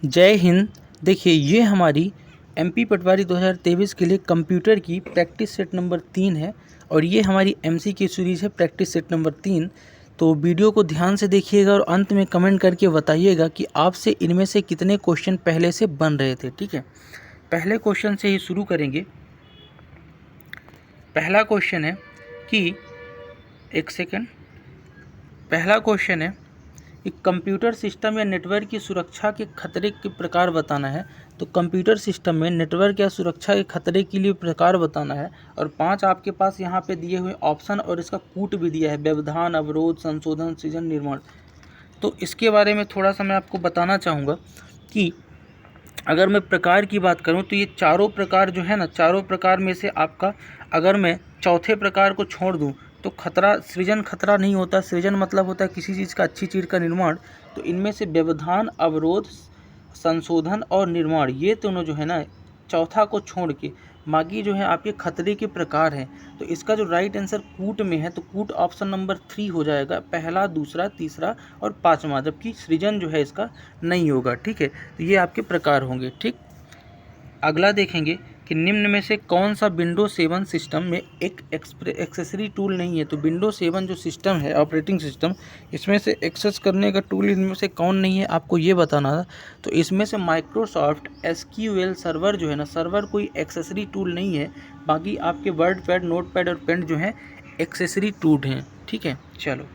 जय हिंद। देखिए, ये हमारी एमपी पटवारी 2023 के लिए कंप्यूटर की प्रैक्टिस सेट नंबर 3 है और ये हमारी एमसीक्यू सीरीज़ है प्रैक्टिस सेट नंबर 3। तो वीडियो को ध्यान से देखिएगा और अंत में कमेंट करके बताइएगा कि आपसे इनमें से कितने क्वेश्चन पहले से बन रहे थे। ठीक है, पहले क्वेश्चन से ही शुरू करेंगे। पहला क्वेश्चन है कि एक सेकेंड, पहला क्वेश्चन है कि कंप्यूटर सिस्टम या नेटवर्क की सुरक्षा के खतरे के प्रकार बताना है। तो कंप्यूटर सिस्टम में नेटवर्क या सुरक्षा के खतरे के लिए प्रकार बताना है और 5 आपके पास यहाँ पे दिए हुए ऑप्शन और इसका कूट भी दिया है, व्यवधान, अवरोध, संशोधन, सृजन, निर्माण। तो इसके बारे में थोड़ा सा मैं आपको बताना चाहूँगा कि अगर मैं प्रकार की बात करूँ तो ये चारों प्रकार जो है ना, चारों प्रकार में से आपका अगर मैं चौथे प्रकार को छोड़ दूँ तो खतरा, सृजन खतरा नहीं होता। सृजन मतलब होता है किसी चीज़ का, अच्छी चीज़ का निर्माण। तो इनमें से व्यवधान, अवरोध, संशोधन और निर्माण, ये दोनों जो है ना, चौथा को छोड़ के बाकी जो है आपके खतरे के प्रकार हैं। तो इसका जो राइट आंसर कूट में है तो कूट ऑप्शन नंबर 3 हो जाएगा, पहला, दूसरा, तीसरा और पाँचवा, जबकि सृजन जो है इसका नहीं होगा। ठीक है, तो ये आपके प्रकार होंगे। ठीक, अगला देखेंगे कि निम्न में से कौन सा विंडो 7 सिस्टम में एक एक्सेसरी टूल नहीं है। तो विंडो 7 जो सिस्टम है, ऑपरेटिंग सिस्टम, इसमें से एक्सेस करने का टूल इनमें से कौन नहीं है, आपको ये बताना था। तो इसमें से माइक्रोसॉफ्ट एसक्यूएल सर्वर जो है ना, सर्वर कोई एक्सेसरी टूल नहीं है। बाकी आपके वर्ड पैड, नोट पैड और पेन जो है एक्सेसरी टूल हैं। ठीक है, चलो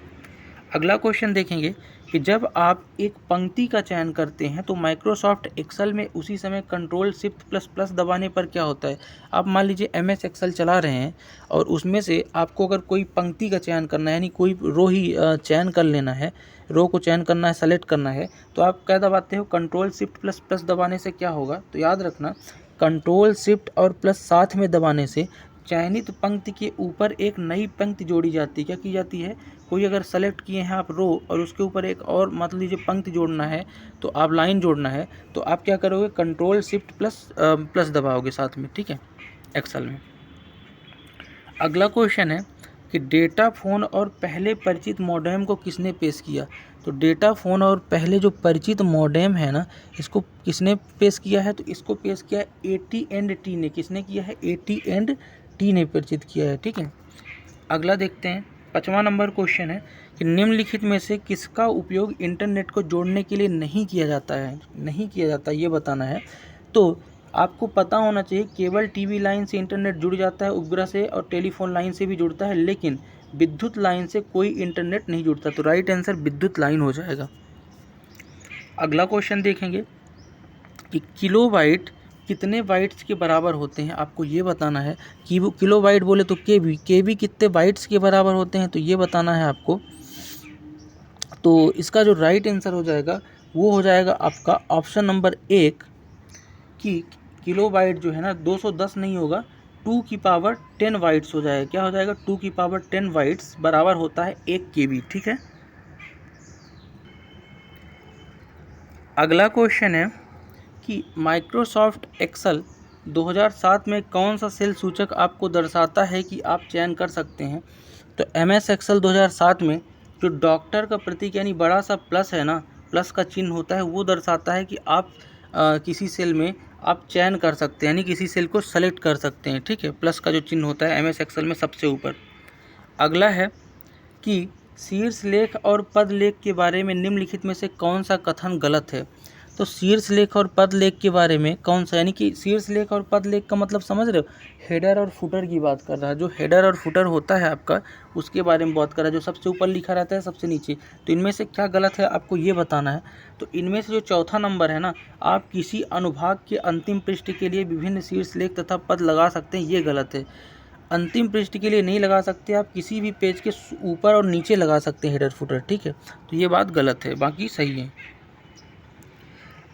अगला क्वेश्चन देखेंगे कि जब आप एक पंक्ति का चयन करते हैं तो माइक्रोसॉफ्ट एक्सेल में उसी समय कंट्रोल शिफ्ट प्लस प्लस दबाने पर क्या होता है। आप मान लीजिए एमएस एक्सेल चला रहे हैं और उसमें से आपको अगर कोई पंक्ति का चयन करना है, यानी कोई रो ही चयन कर लेना है, रो को चयन करना है, सेलेक्ट करना है, तो आप क्या दबाते हो, कंट्रोल शिफ्ट प्लस प्लस दबाने से क्या होगा। तो याद रखना, कंट्रोल शिफ्ट और प्लस साथ में दबाने से चयनित पंक्ति के ऊपर एक नई पंक्ति जोड़ी जाती है। क्या की जाती है, कोई अगर सेलेक्ट किए हैं आप रो और उसके ऊपर एक और मान लीजिए पंक्ति जोड़ना है, तो आप लाइन जोड़ना है, तो आप क्या करोगे, कंट्रोल शिफ्ट प्लस दबाओगे साथ में। ठीक है, एक्सेल में। अगला क्वेश्चन है कि डेटा फ़ोन और पहले परिचित मॉडेम को किसने पेश किया। तो डेटा फ़ोन और पहले जो परिचित मॉडेम है ना, इसको किसने पेश किया है। तो इसको पेश किया AT&T ने। किसने किया है, AT&T ने परिचित किया है। ठीक है, अगला देखते हैं। 5वां नंबर क्वेश्चन है कि निम्नलिखित में से किसका उपयोग इंटरनेट को जोड़ने के लिए नहीं किया जाता है, नहीं किया जाता, ये बताना है। तो आपको पता होना चाहिए, केबल टीवी लाइन से इंटरनेट जुड़ जाता है, उपग्रह से और टेलीफोन लाइन से भी जुड़ता है, लेकिन विद्युत लाइन से कोई इंटरनेट नहीं जुड़ता। तो राइट आंसर विद्युत लाइन हो जाएगा। अगला क्वेश्चन देखेंगे कि किलोबाइट कितने बाइट्स के बराबर होते हैं। आपको ये बताना है कि वो किलोबाइट बोले तो केबी कितने बाइट्स के बराबर होते हैं, तो ये बताना है आपको। तो इसका जो राइट आंसर हो जाएगा वो हो जाएगा आपका ऑप्शन नंबर 1 कि किलोबाइट जो है ना 210 नहीं होगा, 2 की पावर 10 बाइट्स हो जाएगा। क्या हो जाएगा, 2 की पावर 10 बाइट्स बराबर होता है 1 KB। ठीक है, अगला क्वेश्चन है कि माइक्रोसॉफ्ट एक्सेल 2007 में कौन सा सेल सूचक आपको दर्शाता है कि आप चयन कर सकते हैं। तो MS एक्सेल 2007 में जो डॉक्टर का प्रतीक यानी बड़ा सा प्लस है ना, प्लस का चिन्ह होता है, वो दर्शाता है कि आप किसी सेल में आप चयन कर सकते हैं, यानी किसी सेल को सेलेक्ट कर सकते हैं। ठीक है, प्लस का जो चिन्ह होता है MS एक्सेल में सबसे ऊपर। अगला है कि शीर्ष लेख और पद लेख के बारे में निम्नलिखित में से कौन सा कथन गलत है। तो शीर्ष लेख और पद लेख के बारे में कौन सा, यानी कि शीर्ष लेख और पद लेख का मतलब समझ रहे हो, हेडर और फुटर की बात कर रहा है। जो हेडर और फुटर होता है आपका, उसके बारे में बात कर रहा है, जो सबसे ऊपर लिखा रहता है सबसे नीचे। तो इनमें से क्या गलत है आपको ये बताना है। तो इनमें से जो चौथा नंबर है ना, आप किसी अनुभाग के अंतिम पृष्ठ के लिए विभिन्न शीर्ष लेख तथा पद लगा सकते हैं, ये गलत है। अंतिम पृष्ठ के लिए नहीं लगा सकते, आप किसी भी पेज के ऊपर और नीचे लगा सकते हैं हेडर फुटर। ठीक है, तो ये बात गलत है, बाकी सही है।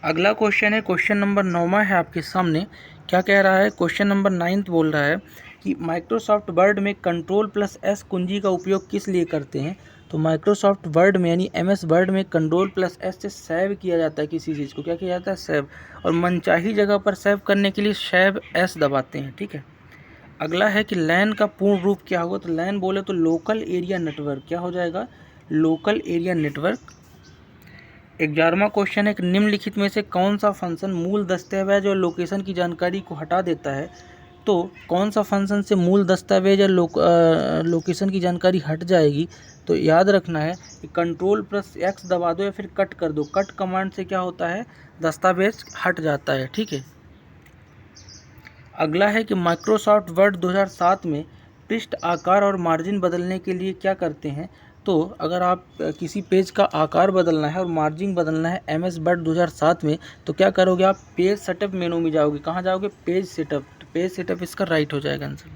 अगला क्वेश्चन है, क्वेश्चन नंबर 9वां है आपके सामने। क्या कह रहा है, क्वेश्चन नंबर 9 बोल रहा है कि माइक्रोसॉफ्ट वर्ड में Ctrl+S कुंजी का उपयोग किस लिए करते हैं। तो माइक्रोसॉफ्ट वर्ड में यानी MS वर्ड में Ctrl+S से सेव किया जाता है किसी चीज़ को। क्या किया जाता है, सेव। और मनचाही जगह पर सेव करने के लिए सेव S दबाते हैं। ठीक है, अगला है कि लैन का पूर्ण रूप क्या होगा। तो लैन बोले तो लोकल एरिया नेटवर्क। क्या हो जाएगा, लोकल एरिया नेटवर्क। 11वां क्वेश्चन है कि निम्नलिखित में से कौन सा फंक्शन मूल दस्तावेज और लोकेशन की जानकारी को हटा देता है। तो कौन सा फंक्शन से मूल दस्तावेज और लोकेशन की जानकारी हट जाएगी। तो याद रखना है कि Ctrl+X दबा दो या फिर कट कर दो। कट कमांड से क्या होता है, दस्तावेज हट जाता है। ठीक है। अगला है कि माइक्रोसॉफ्ट वर्ड 2007 में पृष्ठ आकार और मार्जिन बदलने के लिए क्या करते हैं। तो अगर आप किसी पेज का आकार बदलना है और मार्जिन बदलना है MS वर्ड 2007 में, तो क्या करोगे आप, पेज सेटअप मेनू में जाओगे। कहाँ जाओगे, पेज सेटअप। पेज सेटअप इसका राइट हो जाएगा आंसर।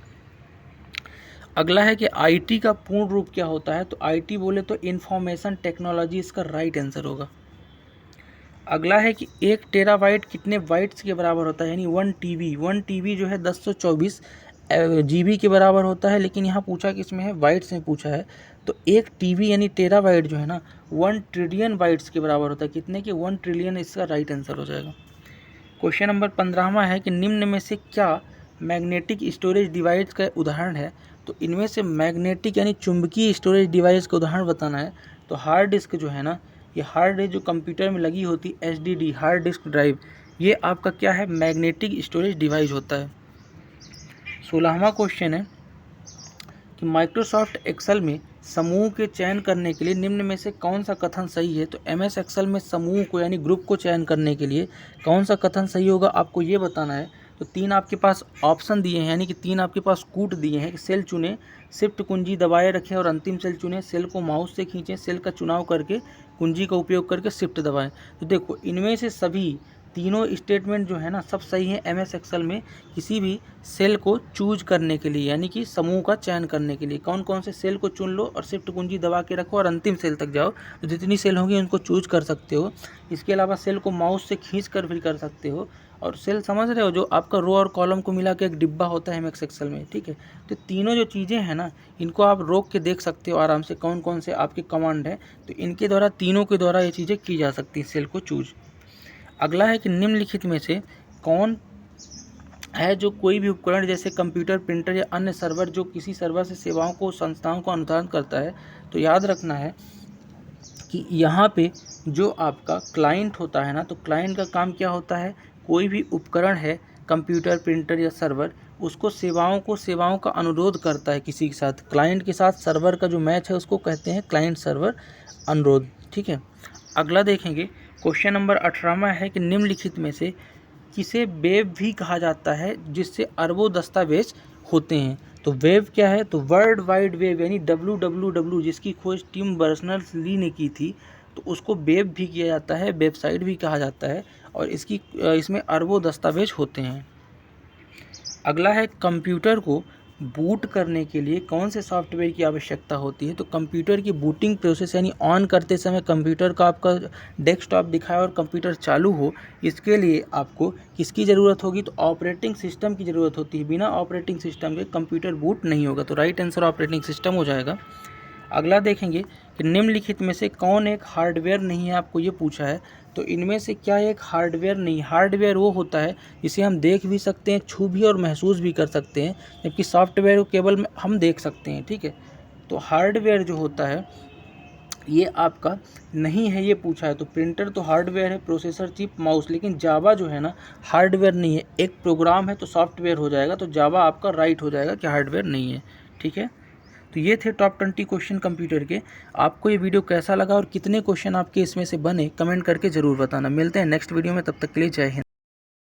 अगला है कि IT का पूर्ण रूप क्या होता है। तो IT बोले तो इंफॉर्मेशन टेक्नोलॉजी, इसका राइट आंसर होगा। अगला है कि 1 टेराबाइट कितने बाइट्स के बराबर होता है, यानी 1 TB जो है 1024 GB के बराबर होता है। लेकिन यहाँ पूछा किसमें है, बाइट्स में पूछा है। तो 1 TB यानी टेराबाइट जो है ना 1 ट्रिलियन बाइट्स के बराबर होता है। कितने के, 1 ट्रिलियन, इसका राइट आंसर हो जाएगा। क्वेश्चन नंबर 15वां है कि निम्न में से क्या मैग्नेटिक स्टोरेज डिवाइस का उदाहरण है। तो इनमें से मैग्नेटिक यानी चुंबकीय स्टोरेज डिवाइस का उदाहरण बताना है। तो हार्ड डिस्क जो है ना, ये हार्ड डिस्क जो कंप्यूटर में लगी होती है, HDD हार्ड डिस्क ड्राइव, ये आपका क्या है, मैग्नेटिक स्टोरेज डिवाइस होता है। 16वां क्वेश्चन है कि माइक्रोसॉफ्ट एक्सेल में समूह के चयन करने के लिए निम्न में से कौन सा कथन सही है। तो MS एक्सेल में समूह को यानी ग्रुप को चयन करने के लिए कौन सा कथन सही होगा, आपको ये बताना है। तो 3 आपके पास ऑप्शन दिए हैं, यानी कि 3 आपके पास कूट दिए हैं कि सेल चुनें, शिफ्ट कुंजी दबाए रखें और अंतिम सेल चुनें, सेल को माउस से खींचें, सेल का चुनाव करके कुंजी का उपयोग करके शिफ्ट दबाएं। तो देखो इनमें से सभी तीनों स्टेटमेंट जो है ना सब सही है MS एक्सेल में किसी भी सेल को चूज करने के लिए, यानी कि समूह का चयन करने के लिए। कौन कौन से सेल को चुन लो और शिफ्ट कुंजी दबा के रखो और अंतिम सेल तक जाओ, तो जितनी सेल होंगी उनको चूज कर सकते हो। इसके अलावा सेल को माउस से खींच कर भी कर सकते हो। और सेल समझ रहे हो, जो आपका रो और कॉलम को मिला के एक डिब्बा होता है MS एक्सेल में, ठीक है। तो तीनों जो चीज़ें हैं ना, इनको आप रोक के देख सकते हो आराम से कौन कौन से आपके कमांड हैं। तो इनके द्वारा, तीनों के द्वारा ये चीज़ें की जा सकती हैं, सेल को चूज। अगला है कि निम्नलिखित में से कौन है जो कोई भी उपकरण जैसे कंप्यूटर, प्रिंटर या अन्य सर्वर जो किसी सर्वर से सेवाओं को, संस्थाओं को अनुसंधान करता है। तो याद रखना है कि यहाँ पे जो आपका क्लाइंट होता है ना, तो क्लाइंट का काम क्या होता है, कोई भी उपकरण है कंप्यूटर, प्रिंटर या सर्वर, उसको सेवाओं का अनुरोध करता है किसी के साथ। क्लाइंट के साथ सर्वर का जो मैच है उसको कहते हैं क्लाइंट सर्वर अनुरोध। ठीक है। अगला देखेंगे, क्वेश्चन नंबर 18वां है कि निम्नलिखित में से किसे वेब भी कहा जाता है जिससे अरबों दस्तावेज होते हैं। तो वेब क्या है, तो वर्ल्ड वाइड वेब यानी WWW, जिसकी खोज टिम बर्नर्स-ली ने की थी, तो उसको वेब भी किया जाता है, वेबसाइट भी कहा जाता है। और इसमें अरबों दस्तावेज होते हैं। अगला है, कंप्यूटर को बूट करने के लिए कौन से सॉफ्टवेयर की आवश्यकता होती है। तो कंप्यूटर की बूटिंग प्रोसेस यानी ऑन करते समय कंप्यूटर का आपका डेस्कटॉप दिखाए और कंप्यूटर चालू हो, इसके लिए आपको किसकी ज़रूरत होगी, तो ऑपरेटिंग सिस्टम की ज़रूरत होती है। बिना ऑपरेटिंग सिस्टम के कंप्यूटर बूट नहीं होगा। तो राइट आंसर ऑपरेटिंग सिस्टम हो जाएगा। अगला देखेंगे कि निम्नलिखित में से कौन एक हार्डवेयर नहीं है, आपको ये पूछा है। तो इनमें से क्या एक हार्डवेयर नहीं, हार्डवेयर वो होता है जिसे हम देख भी सकते हैं, छू भी और महसूस भी कर सकते हैं, जबकि सॉफ्टवेयर को केवल हम देख सकते हैं। ठीक है। तो हार्डवेयर जो होता है ये आपका नहीं है, ये पूछा है। तो प्रिंटर तो हार्डवेयर है, प्रोसेसर, चिप, माउस। लेकिन जावा जो है ना हार्डवेयर नहीं है, एक प्रोग्राम है, तो सॉफ्टवेयर हो जाएगा। तो जावा आपका राइट हो जाएगा कि हार्डवेयर नहीं है। ठीक है। तो ये थे टॉप 20 क्वेश्चन कंप्यूटर के। आपको ये वीडियो कैसा लगा और कितने क्वेश्चन आपके इसमें से बने, कमेंट करके ज़रूर बताना। मिलते हैं नेक्स्ट वीडियो में, तब तक के लिए जय हिंद।